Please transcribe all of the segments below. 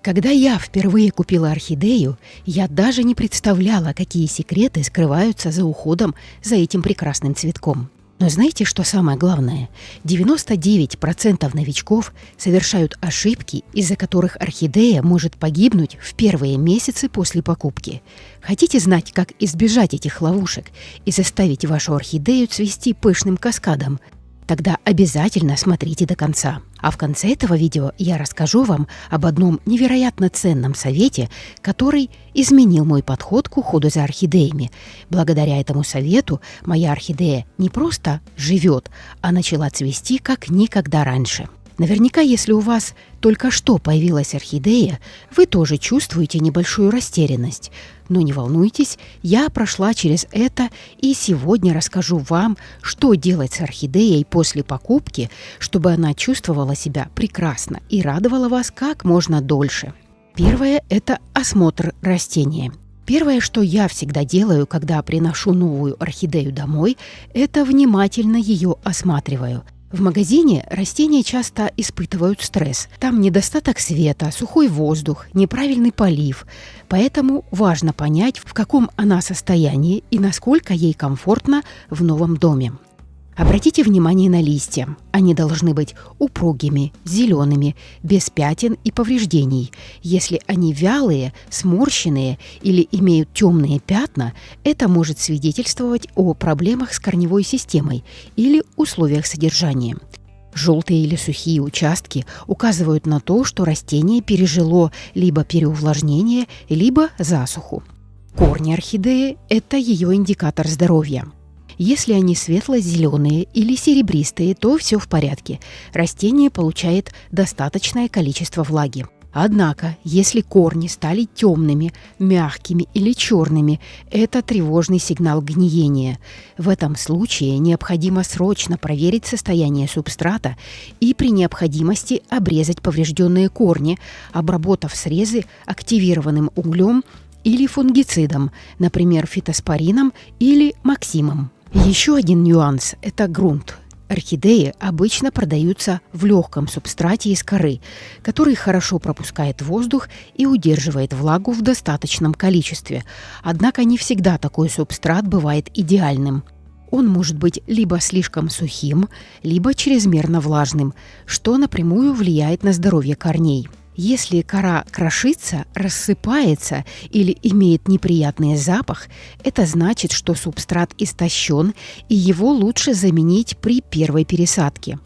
Когда я впервые купила орхидею, я даже не представляла, какие секреты скрываются за уходом за этим прекрасным цветком. Но знаете, что самое главное? 99% новичков совершают ошибки, из-за которых орхидея может погибнуть в первые месяцы после покупки. Хотите знать, как избежать этих ловушек и заставить вашу орхидею цвести пышным каскадом? Тогда обязательно смотрите до конца. А в конце этого видео я расскажу вам об одном невероятно ценном совете, который изменил мой подход к уходу за орхидеями. Благодаря этому совету моя орхидея не просто живет, а начала цвести как никогда раньше. Наверняка, если у вас только что появилась орхидея, вы тоже чувствуете небольшую растерянность. Но не волнуйтесь, я прошла через это и сегодня расскажу вам, что делать с орхидеей после покупки, чтобы она чувствовала себя прекрасно и радовала вас как можно дольше. Первое – это осмотр растения. Первое, что я всегда делаю, когда приношу новую орхидею домой, это внимательно ее осматриваю. В магазине растения часто испытывают стресс. Там недостаток света, сухой воздух, неправильный полив. Поэтому важно понять, в каком она состоянии и насколько ей комфортно в новом доме. Обратите внимание на листья. Они должны быть упругими, зелеными, без пятен и повреждений. Если они вялые, сморщенные или имеют темные пятна, это может свидетельствовать о проблемах с корневой системой или условиях содержания. Желтые или сухие участки указывают на то, что растение пережило либо переувлажнение, либо засуху. Корни орхидеи – это ее индикатор здоровья. Если они светло-зеленые или серебристые, то все в порядке. Растение получает достаточное количество влаги. Однако, если корни стали темными, мягкими или черными, это тревожный сигнал гниения. В этом случае необходимо срочно проверить состояние субстрата и при необходимости обрезать поврежденные корни, обработав срезы активированным углем или фунгицидом, например, фитоспорином или максимом. Еще один нюанс – это грунт. Орхидеи обычно продаются в легком субстрате из коры, который хорошо пропускает воздух и удерживает влагу в достаточном количестве. Однако не всегда такой субстрат бывает идеальным. Он может быть либо слишком сухим, либо чрезмерно влажным, что напрямую влияет на здоровье корней. Если кора крошится, рассыпается или имеет неприятный запах, это значит, что субстрат истощен и его лучше заменить при первой пересадке.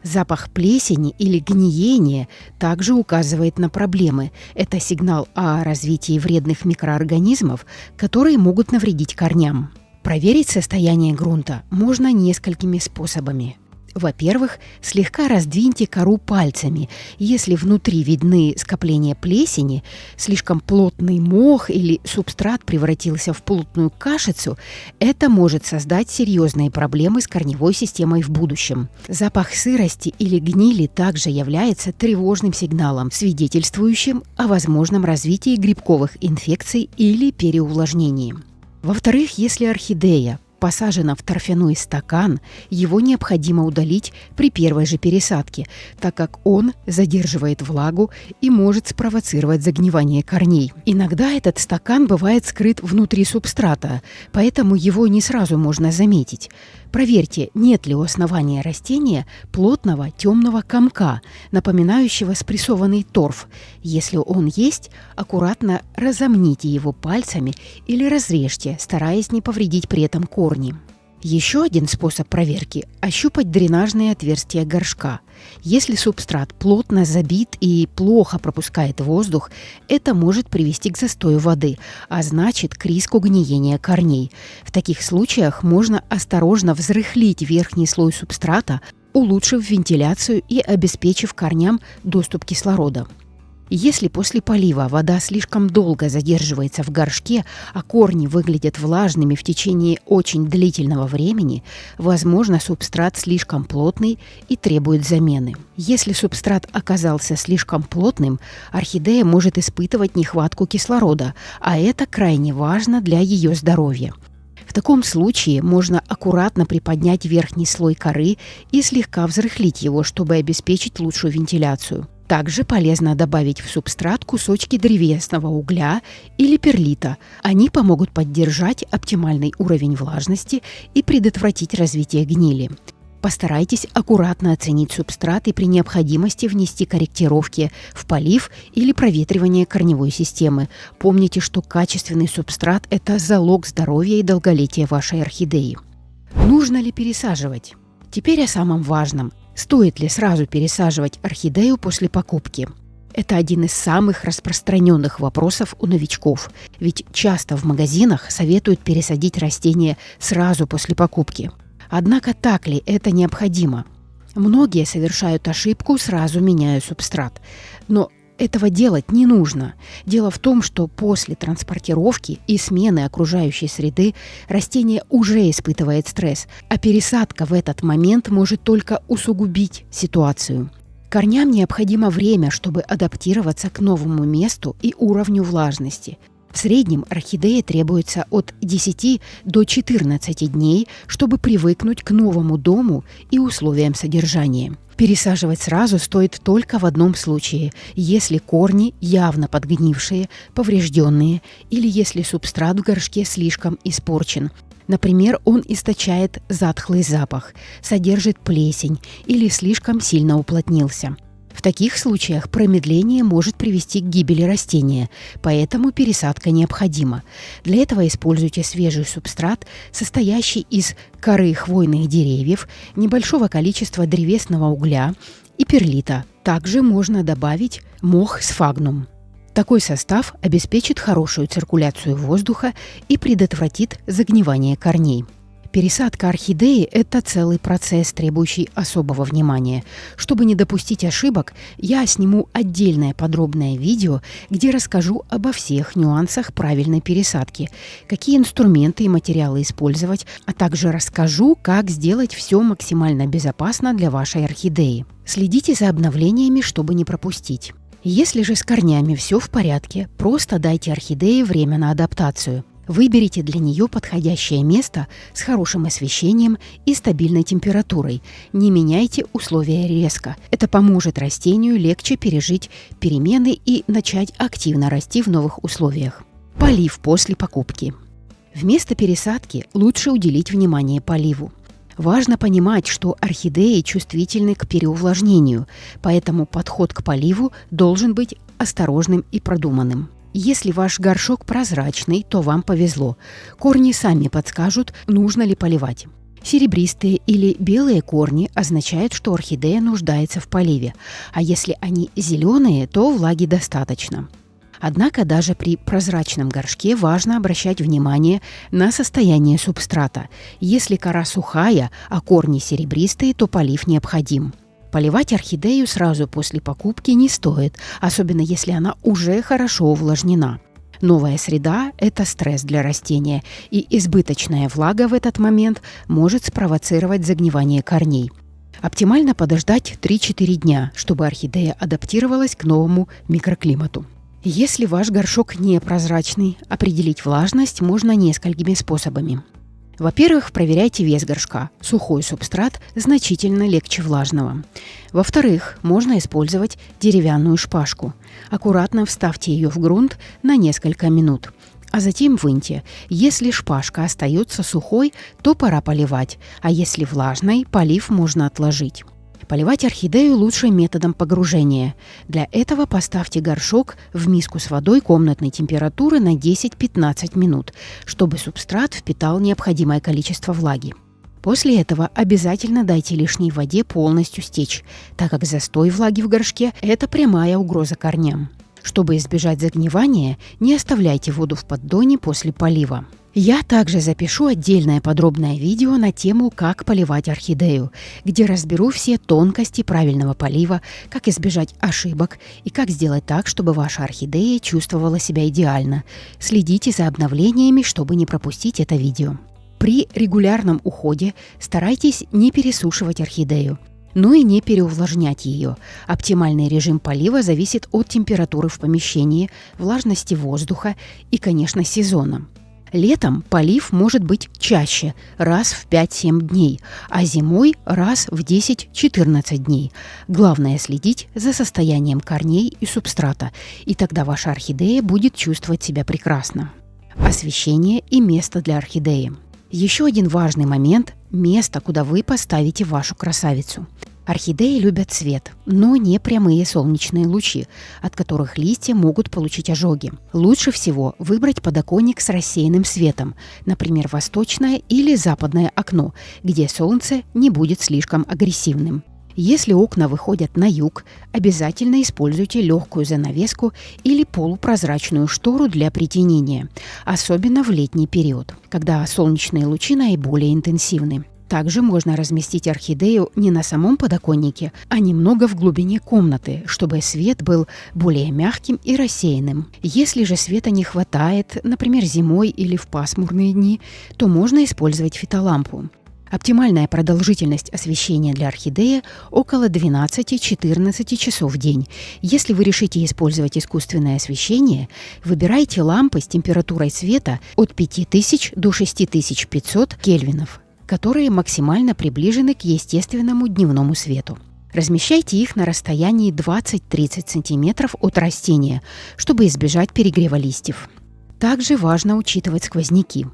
Запах плесени или гниения также указывает на проблемы. Это сигнал о развитии вредных микроорганизмов, которые могут навредить корням. Проверить состояние грунта можно несколькими способами. Во-первых, слегка раздвиньте кору пальцами. Если внутри видны скопления плесени, слишком плотный мох или субстрат превратился в плотную кашицу, это может создать серьезные проблемы с корневой системой в будущем. Запах сырости или гнили также является тревожным сигналом, свидетельствующим о возможном развитии грибковых инфекций или переувлажнении. Во-вторых, если орхидея посажена в торфяной стакан, его необходимо удалить при первой же пересадке, так как он задерживает влагу и может спровоцировать загнивание корней. Иногда этот стакан бывает скрыт внутри субстрата, поэтому его не сразу можно заметить. Проверьте, нет ли у основания растения плотного темного комка, напоминающего спрессованный торф. Если он есть, аккуратно разомните его пальцами или разрежьте, стараясь не повредить при этом корни. Еще один способ проверки – ощупать дренажные отверстия горшка. Если субстрат плотно забит и плохо пропускает воздух, это может привести к застою воды, а значит к риску гниения корней. В таких случаях можно осторожно взрыхлить верхний слой субстрата, улучшив вентиляцию и обеспечив корням доступ кислорода. Если после полива вода слишком долго задерживается в горшке, а корни выглядят влажными в течение очень длительного времени, возможно, субстрат слишком плотный и требует замены. Если субстрат оказался слишком плотным, орхидея может испытывать нехватку кислорода, а это крайне важно для ее здоровья. В таком случае можно аккуратно приподнять верхний слой коры и слегка взрыхлить его, чтобы обеспечить лучшую вентиляцию. Также полезно добавить в субстрат кусочки древесного угля или перлита. Они помогут поддержать оптимальный уровень влажности и предотвратить развитие гнили. Постарайтесь аккуратно оценить субстрат и при необходимости внести корректировки в полив или проветривание корневой системы. Помните, что качественный субстрат – это залог здоровья и долголетия вашей орхидеи. Нужно ли пересаживать? Теперь о самом важном. Стоит ли сразу пересаживать орхидею после покупки? Это один из самых распространенных вопросов у новичков, ведь часто в магазинах советуют пересадить растение сразу после покупки. Однако так ли это необходимо? Многие совершают ошибку, сразу меняя субстрат. Но этого делать не нужно. Дело в том, что после транспортировки и смены окружающей среды растение уже испытывает стресс, а пересадка в этот момент может только усугубить ситуацию. Корням необходимо время, чтобы адаптироваться к новому месту и уровню влажности. В среднем орхидее требуется от 10 до 14 дней, чтобы привыкнуть к новому дому и условиям содержания. Пересаживать сразу стоит только в одном случае, если корни явно подгнившие, поврежденные или если субстрат в горшке слишком испорчен. Например, он источает затхлый запах, содержит плесень или слишком сильно уплотнился. В таких случаях промедление может привести к гибели растения, поэтому пересадка необходима. Для этого используйте свежий субстрат, состоящий из коры хвойных деревьев, небольшого количества древесного угля и перлита. Также можно добавить мох сфагнум. Такой состав обеспечит хорошую циркуляцию воздуха и предотвратит загнивание корней. Пересадка орхидеи – это целый процесс, требующий особого внимания. Чтобы не допустить ошибок, я сниму отдельное подробное видео, где расскажу обо всех нюансах правильной пересадки, какие инструменты и материалы использовать, а также расскажу, как сделать все максимально безопасно для вашей орхидеи. Следите за обновлениями, чтобы не пропустить. Если же с корнями все в порядке, просто дайте орхидее время на адаптацию. Выберите для нее подходящее место с хорошим освещением и стабильной температурой. Не меняйте условия резко. Это поможет растению легче пережить перемены и начать активно расти в новых условиях. Полив после покупки. Вместо пересадки лучше уделить внимание поливу. Важно понимать, что орхидеи чувствительны к переувлажнению, поэтому подход к поливу должен быть осторожным и продуманным. Если ваш горшок прозрачный, то вам повезло. Корни сами подскажут, нужно ли поливать. Серебристые или белые корни означают, что орхидея нуждается в поливе, а если они зеленые, то влаги достаточно. Однако даже при прозрачном горшке важно обращать внимание на состояние субстрата. Если кора сухая, а корни серебристые, то полив необходим. Поливать орхидею сразу после покупки не стоит, особенно если она уже хорошо увлажнена. Новая среда – это стресс для растения, и избыточная влага в этот момент может спровоцировать загнивание корней. Оптимально подождать 3-4 дня, чтобы орхидея адаптировалась к новому микроклимату. Если ваш горшок непрозрачный, определить влажность можно несколькими способами. Во-первых, проверяйте вес горшка. Сухой субстрат значительно легче влажного. Во-вторых, можно использовать деревянную шпажку. Аккуратно вставьте ее в грунт на несколько минут, а затем выньте. Если шпажка остается сухой, то пора поливать, а если влажной, полив можно отложить. Поливать орхидею лучше методом погружения. Для этого поставьте горшок в миску с водой комнатной температуры на 10-15 минут, чтобы субстрат впитал необходимое количество влаги. После этого обязательно дайте лишней воде полностью стечь, так как застой влаги в горшке – это прямая угроза корням. Чтобы избежать загнивания, не оставляйте воду в поддоне после полива. Я также запишу отдельное подробное видео на тему «Как поливать орхидею», где разберу все тонкости правильного полива, как избежать ошибок и как сделать так, чтобы ваша орхидея чувствовала себя идеально. Следите за обновлениями, чтобы не пропустить это видео. При регулярном уходе старайтесь не пересушивать орхидею, но и не переувлажнять ее. Оптимальный режим полива зависит от температуры в помещении, влажности воздуха и, конечно, сезона. Летом полив может быть чаще, раз в 5-7 дней, а зимой раз в 10-14 дней. Главное следить за состоянием корней и субстрата, и тогда ваша орхидея будет чувствовать себя прекрасно. Освещение и место для орхидеи. Еще один важный момент – место, куда вы поставите вашу красавицу. Орхидеи любят свет, но не прямые солнечные лучи, от которых листья могут получить ожоги. Лучше всего выбрать подоконник с рассеянным светом, например, восточное или западное окно, где солнце не будет слишком агрессивным. Если окна выходят на юг, обязательно используйте легкую занавеску или полупрозрачную штору для притенения, особенно в летний период, когда солнечные лучи наиболее интенсивны. Также можно разместить орхидею не на самом подоконнике, а немного в глубине комнаты, чтобы свет был более мягким и рассеянным. Если же света не хватает, например, зимой или в пасмурные дни, то можно использовать фитолампу. Оптимальная продолжительность освещения для орхидеи около 12-14 часов в день. Если вы решите использовать искусственное освещение, выбирайте лампы с температурой света от 5000 до 6500 кельвинов, которые максимально приближены к естественному дневному свету. Размещайте их на расстоянии 20-30 см от растения, чтобы избежать перегрева листьев. Также важно учитывать сквозняки.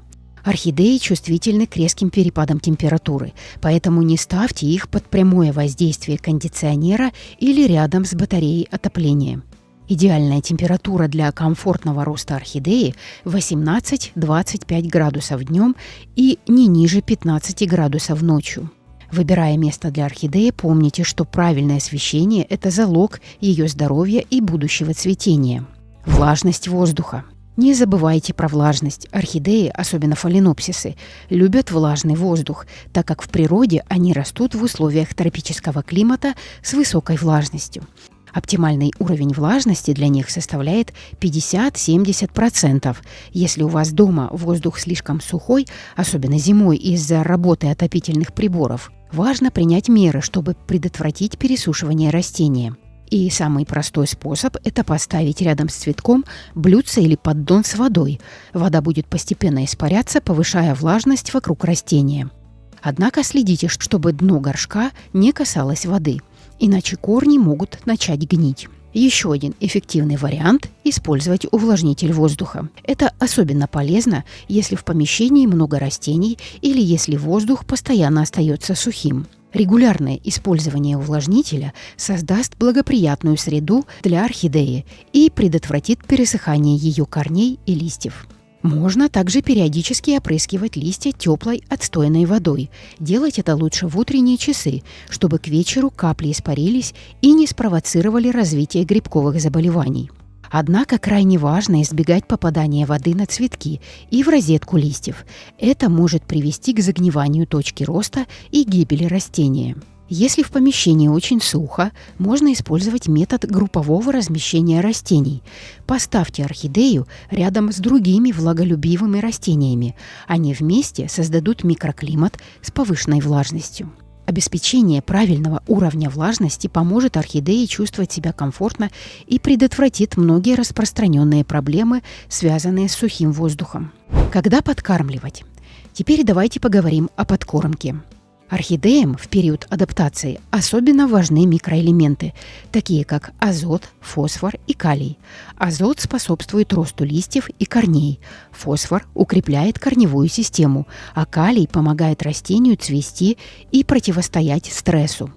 Орхидеи чувствительны к резким перепадам температуры, поэтому не ставьте их под прямое воздействие кондиционера или рядом с батареей отопления. Идеальная температура для комфортного роста орхидеи 18-25 градусов днем и не ниже 15 градусов ночью. Выбирая место для орхидеи, помните, что правильное освещение – это залог ее здоровья и будущего цветения. Влажность воздуха. Не забывайте про влажность. Орхидеи, особенно фаленопсисы, любят влажный воздух, так как в природе они растут в условиях тропического климата с высокой влажностью. Оптимальный уровень влажности для них составляет 50-70%. Если у вас дома воздух слишком сухой, особенно зимой из-за работы отопительных приборов, важно принять меры, чтобы предотвратить пересушивание растения. И самый простой способ – это поставить рядом с цветком блюдце или поддон с водой. Вода будет постепенно испаряться, повышая влажность вокруг растения. Однако следите, чтобы дно горшка не касалось воды, иначе корни могут начать гнить. Еще один эффективный вариант – использовать увлажнитель воздуха. Это особенно полезно, если в помещении много растений или если воздух постоянно остается сухим. Регулярное использование увлажнителя создаст благоприятную среду для орхидеи и предотвратит пересыхание ее корней и листьев. Можно также периодически опрыскивать листья теплой отстойной водой. Делать это лучше в утренние часы, чтобы к вечеру капли испарились и не спровоцировали развитие грибковых заболеваний. Однако крайне важно избегать попадания воды на цветки и в розетку листьев. Это может привести к загниванию точки роста и гибели растения. Если в помещении очень сухо, можно использовать метод группового размещения растений. Поставьте орхидею рядом с другими влаголюбивыми растениями. Они вместе создадут микроклимат с повышенной влажностью. Обеспечение правильного уровня влажности поможет орхидее чувствовать себя комфортно и предотвратит многие распространенные проблемы, связанные с сухим воздухом. Когда подкармливать? Теперь давайте поговорим о подкормке. Орхидеям в период адаптации особенно важны микроэлементы, такие как азот, фосфор и калий. Азот способствует росту листьев и корней, фосфор укрепляет корневую систему, а калий помогает растению цвести и противостоять стрессу.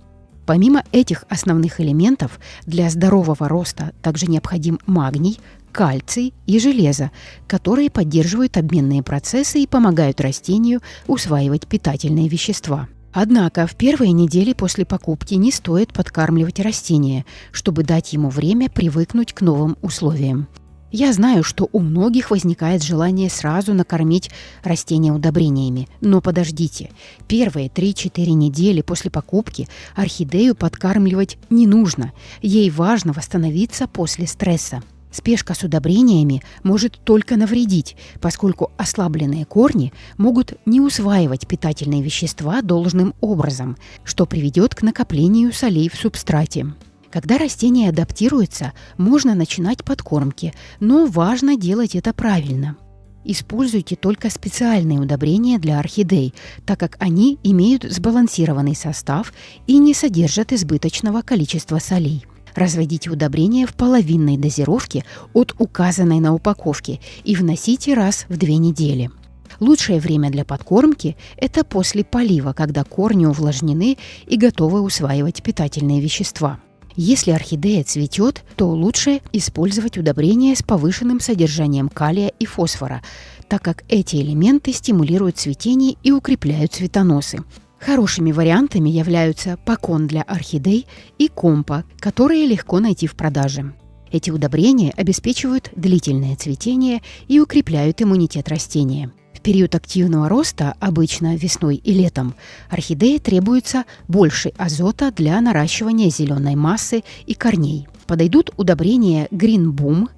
Помимо этих основных элементов, для здорового роста также необходим магний, кальций и железо, которые поддерживают обменные процессы и помогают растению усваивать питательные вещества. Однако в первые недели после покупки не стоит подкармливать растения, чтобы дать ему время привыкнуть к новым условиям. Я знаю, что у многих возникает желание сразу накормить растения удобрениями, но подождите. Первые 3-4 недели после покупки орхидею подкармливать не нужно. Ей важно восстановиться после стресса. Спешка с удобрениями может только навредить, поскольку ослабленные корни могут не усваивать питательные вещества должным образом, что приведет к накоплению солей в субстрате. Когда растение адаптируется, можно начинать подкормки, но важно делать это правильно. Используйте только специальные удобрения для орхидей, так как они имеют сбалансированный состав и не содержат избыточного количества солей. Разводите удобрения в половинной дозировке от указанной на упаковке и вносите раз в 2 недели. Лучшее время для подкормки – это после полива, когда корни увлажнены и готовы усваивать питательные вещества. Если орхидея цветет, то лучше использовать удобрения с повышенным содержанием калия и фосфора, так как эти элементы стимулируют цветение и укрепляют цветоносы. Хорошими вариантами являются Покон для орхидей и Компа, которые легко найти в продаже. Эти удобрения обеспечивают длительное цветение и укрепляют иммунитет растения. В период активного роста, обычно весной и летом, орхидее требуется больше азота для наращивания зеленой массы и корней. Подойдут удобрения Green Boom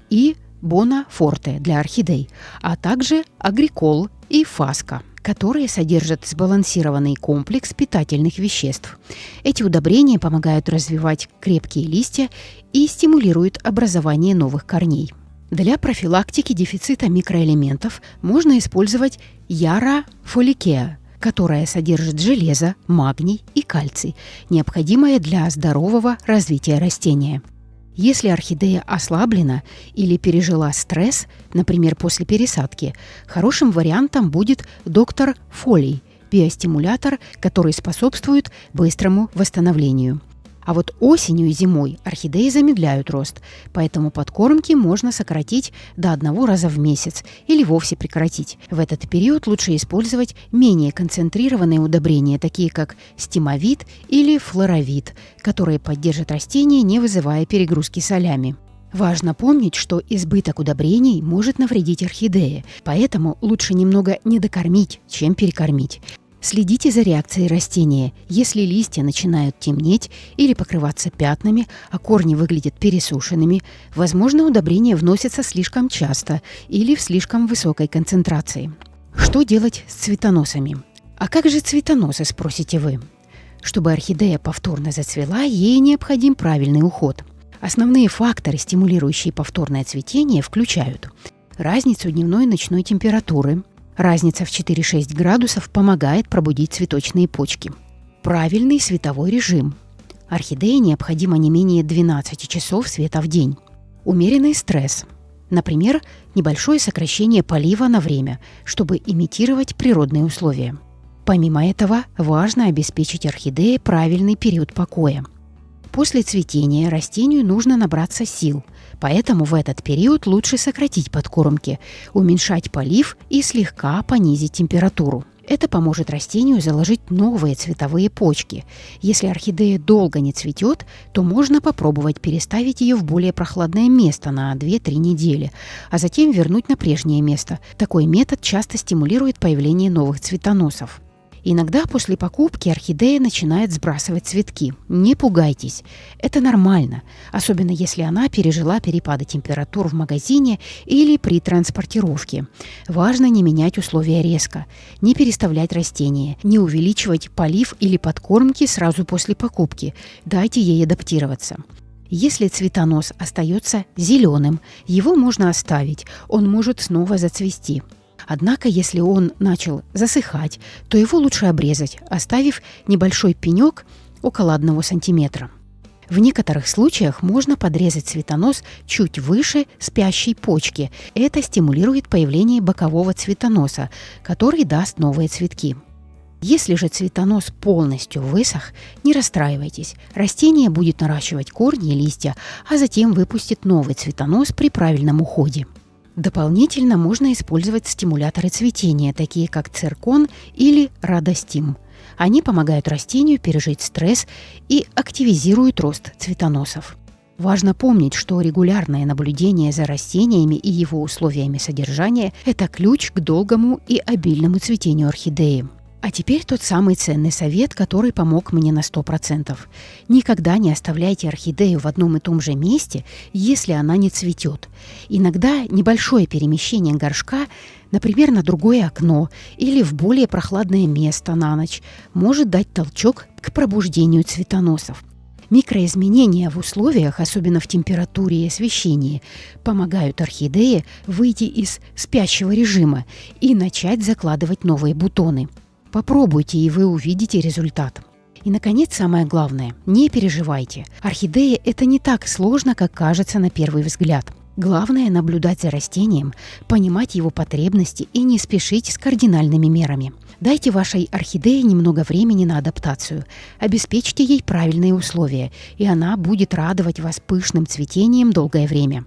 и Bona Forte для орхидей, а также Агрикол и Фаска, которые содержат сбалансированный комплекс питательных веществ. Эти удобрения помогают развивать крепкие листья и стимулируют образование новых корней. Для профилактики дефицита микроэлементов можно использовать Яра Фоликеа, которая содержит железо, магний и кальций, необходимое для здорового развития растения. Если орхидея ослаблена или пережила стресс, например, после пересадки, хорошим вариантом будет доктор Фолий – биостимулятор, который способствует быстрому восстановлению. А вот осенью и зимой орхидеи замедляют рост, поэтому подкормки можно сократить до 1 раза в месяц или вовсе прекратить. В этот период лучше использовать менее концентрированные удобрения, такие как стимовид или флоровид, которые поддержат растения, не вызывая перегрузки солями. Важно помнить, что избыток удобрений может навредить орхидее, поэтому лучше немного недокормить, чем перекормить. Следите за реакцией растения. Если листья начинают темнеть или покрываться пятнами, а корни выглядят пересушенными, возможно, удобрения вносятся слишком часто или в слишком высокой концентрации. Что делать с цветоносами? А как же цветоносы, спросите вы? Чтобы орхидея повторно зацвела, ей необходим правильный уход. Основные факторы, стимулирующие повторное цветение, включают разницу дневной и ночной температуры. Разница в 4-6 градусов помогает пробудить цветочные почки. Правильный световой режим. Орхидее необходимо не менее 12 часов света в день. Умеренный стресс. Например, небольшое сокращение полива на время, чтобы имитировать природные условия. Помимо этого, важно обеспечить орхидее правильный период покоя. После цветения растению нужно набраться сил, поэтому в этот период лучше сократить подкормки, уменьшать полив и слегка понизить температуру. Это поможет растению заложить новые цветовые почки. Если орхидея долго не цветет, то можно попробовать переставить ее в более прохладное место на 2-3 недели, а затем вернуть на прежнее место. Такой метод часто стимулирует появление новых цветоносов. Иногда после покупки орхидея начинает сбрасывать цветки. Не пугайтесь, это нормально, особенно если она пережила перепады температур в магазине или при транспортировке. Важно не менять условия резко, не переставлять растения, не увеличивать полив или подкормки сразу после покупки. Дайте ей адаптироваться. Если цветонос остается зеленым, его можно оставить, он может снова зацвести. Однако, если он начал засыхать, то его лучше обрезать, оставив небольшой пенек около 1 сантиметра. В некоторых случаях можно подрезать цветонос чуть выше спящей почки. Это стимулирует появление бокового цветоноса, который даст новые цветки. Если же цветонос полностью высох, не расстраивайтесь. Растение будет наращивать корни и листья, а затем выпустит новый цветонос при правильном уходе. Дополнительно можно использовать стимуляторы цветения, такие как циркон или радостим. Они помогают растению пережить стресс и активизируют рост цветоносов. Важно помнить, что регулярное наблюдение за растениями и его условиями содержания – это ключ к долгому и обильному цветению орхидеи. А теперь тот самый ценный совет, который помог мне на 100%. Никогда не оставляйте орхидею в одном и том же месте, если она не цветет. Иногда небольшое перемещение горшка, например, на другое окно или в более прохладное место на ночь, может дать толчок к пробуждению цветоносов. Микроизменения в условиях, особенно в температуре и освещении, помогают орхидее выйти из спящего режима и начать закладывать новые бутоны. Попробуйте, и вы увидите результат. И, наконец, самое главное – не переживайте. Орхидея – это не так сложно, как кажется на первый взгляд. Главное – наблюдать за растением, понимать его потребности и не спешить с кардинальными мерами. Дайте вашей орхидее немного времени на адаптацию, обеспечьте ей правильные условия, и она будет радовать вас пышным цветением долгое время.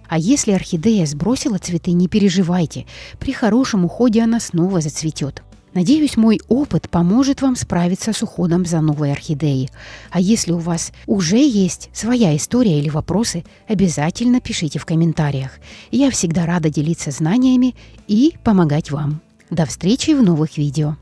А если орхидея сбросила цветы, не переживайте, при хорошем уходе она снова зацветет. Надеюсь, мой опыт поможет вам справиться с уходом за новой орхидеей. А если у вас уже есть своя история или вопросы, обязательно пишите в комментариях. Я всегда рада делиться знаниями и помогать вам. До встречи в новых видео.